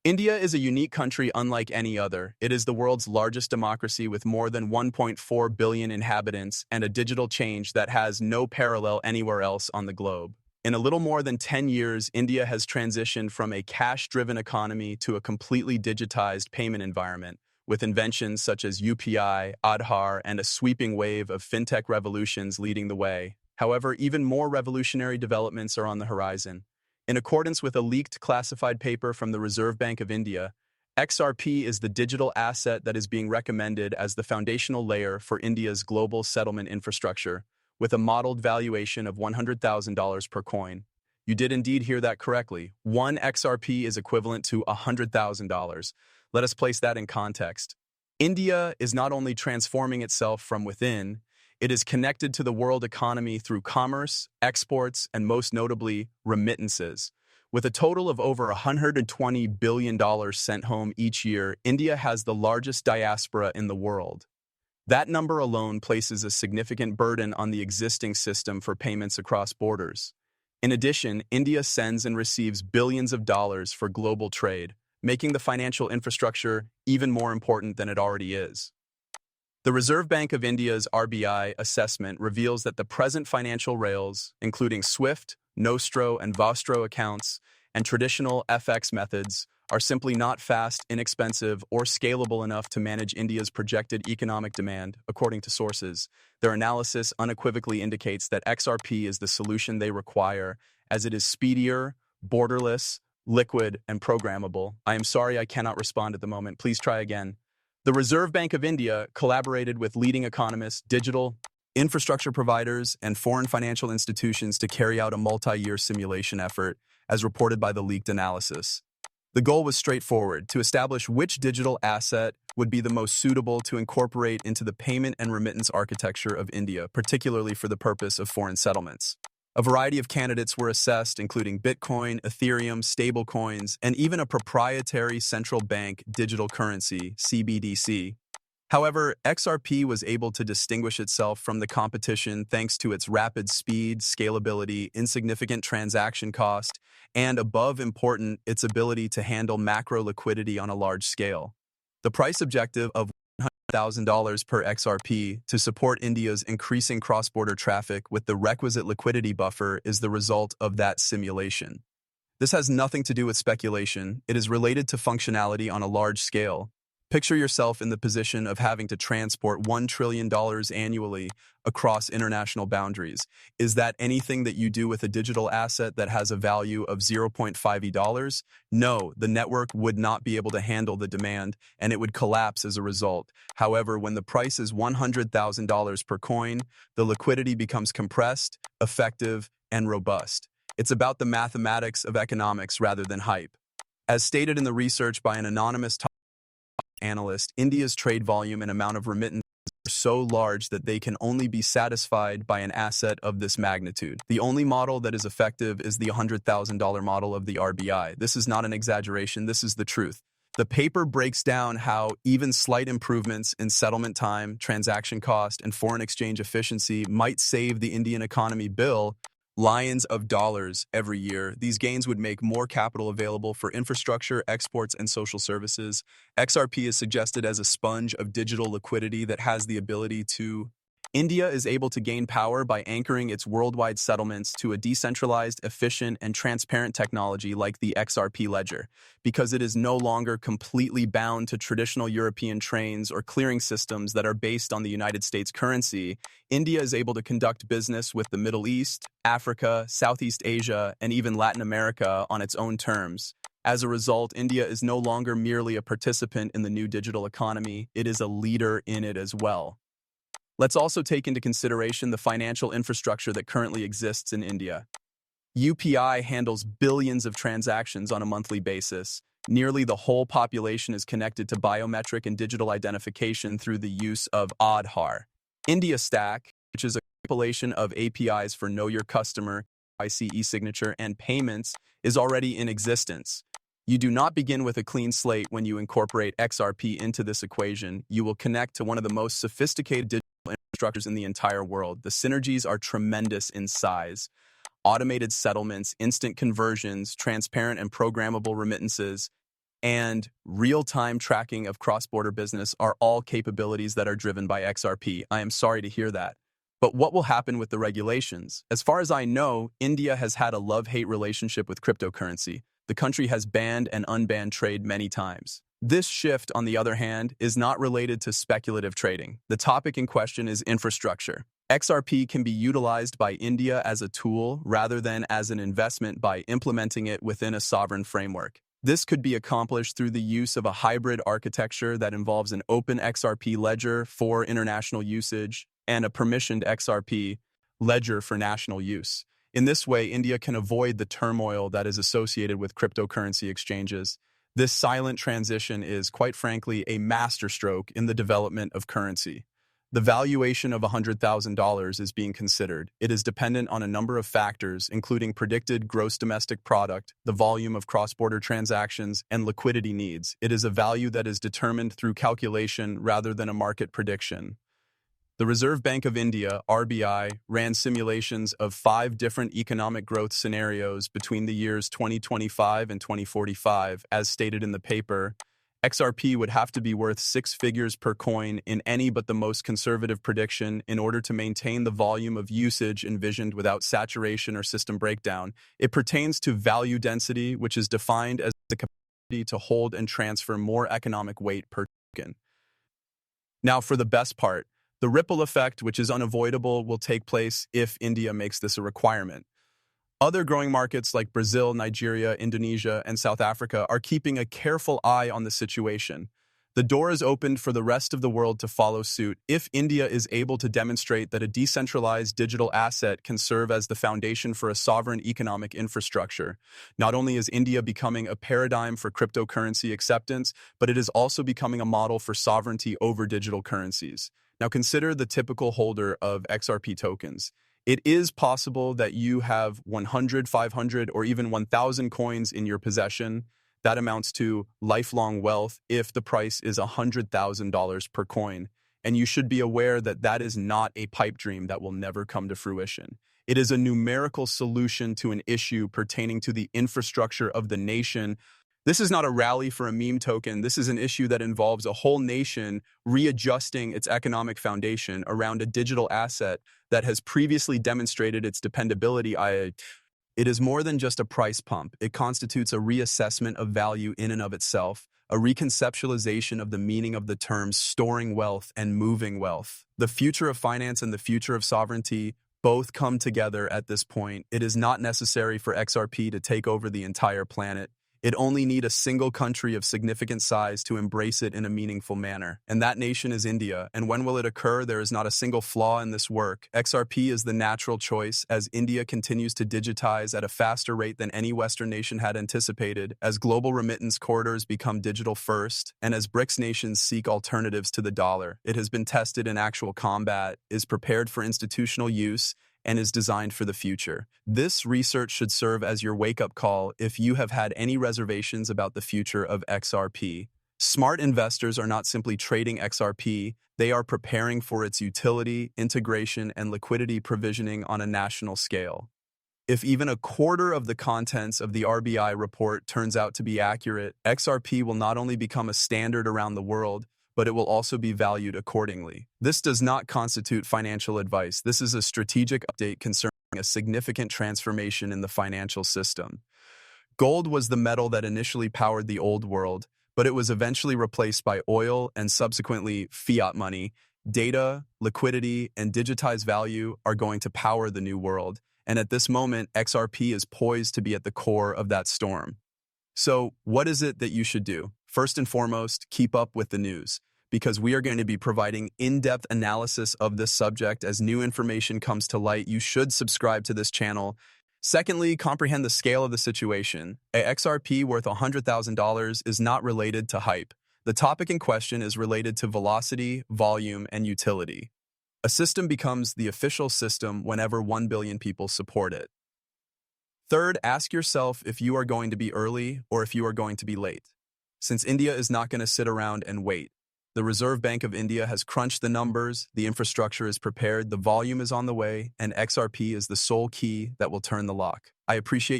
India is a unique country unlike any other. It is the world's largest democracy with more than 1.4 billion inhabitants and a digital change that has no parallel anywhere else on the globe. In a little more than 10 years, India has transitioned from a cash-driven economy to a completely digitized payment environment, with inventions such as UPI, Aadhaar, and a sweeping wave of fintech revolutions leading the way. However, even more revolutionary developments are on the horizon. In accordance with a leaked classified paper from the Reserve Bank of India, XRP is the digital asset that is being recommended as the foundational layer for India's global settlement infrastructure, with a modeled valuation of $100,000 per coin. You did indeed hear that correctly. One XRP is equivalent to $100,000. Let us place that in context. India is not only transforming itself from within, it is connected to the world economy through commerce, exports, and most notably, remittances. With a total of over $120 billion sent home each year, India has the largest diaspora in the world. That number alone places a significant burden on the existing system for payments across borders. In addition, India sends and receives billions of dollars for global trade, making the financial infrastructure even more important than it already is. The Reserve Bank of India's RBI assessment reveals that the present financial rails, including SWIFT, Nostro, and Vostro accounts, and traditional FX methods, are simply not fast, inexpensive, or scalable enough to manage India's projected economic demand, according to sources. Their analysis unequivocally indicates that XRP is the solution they require, as it is speedier, borderless, liquid, and programmable. I am sorry I cannot respond at the moment. Please try again. The Reserve Bank of India collaborated with leading economists, digital infrastructure providers, and foreign financial institutions to carry out a multi-year simulation effort, as reported by the leaked analysis. The goal was straightforward: to establish which digital asset would be the most suitable to incorporate into the payment and remittance architecture of India, particularly for the purpose of foreign settlements. A variety of candidates were assessed, including Bitcoin, Ethereum, stablecoins, and even a proprietary central bank digital currency, CBDC. However, XRP was able to distinguish itself from the competition thanks to its rapid speed, scalability, insignificant transaction cost, and, above important, its ability to handle macro liquidity on a large scale. The price objective of $100,000 per XRP to support India's increasing cross-border traffic with the requisite liquidity buffer is the result of that simulation. This has nothing to do with speculation. It is related to functionality on a large scale. Picture yourself in the position of having to transport $1 trillion annually across international boundaries. Is that anything that you do with a digital asset that has a value of 0.5 $? No, the network would not be able to handle the demand, and it would collapse as a result. However, when the price is $100,000 per coin, the liquidity becomes compressed, effective, and robust. It's about the mathematics of economics rather than hype. As stated in the research by an anonymous analyst, India's trade volume and amount of remittances are so large that they can only be satisfied by an asset of this magnitude. The only model that is effective is the $100,000 model of the RBI. This is not an exaggeration, this is the truth. The paper breaks down how even slight improvements in settlement time, transaction cost, and foreign exchange efficiency might save the Indian economy billions of dollars every year. These gains would make more capital available for infrastructure, exports, and social services. XRP is suggested as a sponge of digital liquidity that has the ability to. India is able to gain power by anchoring its worldwide settlements to a decentralized, efficient, and transparent technology like the XRP ledger. Because it is no longer completely bound to traditional European trains or clearing systems that are based on the United States currency, India is able to conduct business with the Middle East, Africa, Southeast Asia, and even Latin America on its own terms. As a result, India is no longer merely a participant in the new digital economy, it is a leader in it as well. Let's also take into consideration the financial infrastructure that currently exists in India. UPI handles billions of transactions on a monthly basis. Nearly the whole population is connected to biometric and digital identification through the use of Aadhaar. India Stack, which is a compilation of APIs for Know Your Customer, IC e-signature, and payments, is already in existence. You do not begin with a clean slate when you incorporate XRP into this equation. You will connect to one of the most sophisticated digital infrastructures in the entire world. The synergies are tremendous in size. Automated settlements, instant conversions, transparent and programmable remittances. and real-time tracking of cross-border business are all capabilities that are driven by XRP. I am sorry to hear that. But what will happen with the regulations? As far as I know, India has had a love-hate relationship with cryptocurrency. The country has banned and unbanned trade many times. This shift, on the other hand, is not related to speculative trading. The topic in question is infrastructure. XRP can be utilized by India as a tool rather than as an investment by implementing it within a sovereign framework. This could be accomplished through the use of a hybrid architecture that involves an open XRP ledger for international usage and a permissioned XRP ledger for national use. In this way, India can avoid the turmoil that is associated with cryptocurrency exchanges. This silent transition is, quite frankly, a masterstroke in the development of currency. The valuation of $100,000 is being considered. It is dependent on a number of factors, including predicted gross domestic product, the volume of cross-border transactions, and liquidity needs. It is a value that is determined through calculation rather than a market prediction. The Reserve Bank of India, RBI, ran simulations of 5 different economic growth scenarios between the years 2025 and 2045. As stated in the paper, XRP would have to be worth 6 figures per coin in any but the most conservative prediction in order to maintain the volume of usage envisioned without saturation or system breakdown. It pertains to value density, which is defined as the capacity to hold and transfer more economic weight per token. Now, for the best part, the ripple effect, which is unavoidable, will take place if India makes this a requirement. Other growing markets like Brazil, Nigeria, Indonesia, and South Africa are keeping a careful eye on the situation. The door is opened for the rest of the world to follow suit if India is able to demonstrate that a decentralized digital asset can serve as the foundation for a sovereign economic infrastructure. Not only is India becoming a paradigm for cryptocurrency acceptance, but it is also becoming a model for sovereignty over digital currencies. Now consider the typical holder of XRP tokens. It is possible that you have 100, 500, or even 1,000 coins in your possession. That amounts to lifelong wealth if the price is $100,000 per coin. And you should be aware that that is not a pipe dream that will never come to fruition. It is a numerical solution to an issue pertaining to the infrastructure of the nation. This is not a rally for a meme token. This is an issue that involves a whole nation readjusting its economic foundation around a digital asset that has previously demonstrated its dependability. It is more than just a price pump. It constitutes a reassessment of value in and of itself, a reconceptualization of the meaning of the terms storing wealth and moving wealth. The future of finance and the future of sovereignty both come together at this point. It is not necessary for XRP to take over the entire planet. It only needs a single country of significant size to embrace it in a meaningful manner. And that nation is India. And when will it occur? There is not a single flaw in this work. XRP is the natural choice as India continues to digitize at a faster rate than any Western nation had anticipated, as global remittance corridors become digital first, and as BRICS nations seek alternatives to the dollar. It has been tested in actual combat, is prepared for institutional use, and is designed for the future. This research should serve as your wake-up call if you have had any reservations about the future of XRP. Smart investors are not simply trading XRP, they are preparing for its utility, integration, and liquidity provisioning on a national scale. If even a quarter of the contents of the RBI report turns out to be accurate, XRP will not only become a standard around the world, but it will also be valued accordingly. This does not constitute financial advice. This is a strategic update concerning a significant transformation in the financial system. Gold was the metal that initially powered the old world, but it was eventually replaced by oil and subsequently fiat money. Data, liquidity, and digitized value are going to power the new world. And at this moment, XRP is poised to be at the core of that storm. So, what is it that you should do? First and foremost, keep up with the news, because we are going to be providing in-depth analysis of this subject as new information comes to light. You should subscribe to this channel. Secondly, comprehend the scale of the situation. A XRP worth $100,000 is not related to hype. The topic in question is related to velocity, volume, and utility. A system becomes the official system whenever 1 billion people support it. Third, ask yourself if you are going to be early or if you are going to be late. Since India is not going to sit around and wait. The Reserve Bank of India has crunched the numbers, the infrastructure is prepared, the volume is on the way, and XRP is the sole key that will turn the lock. I appreciate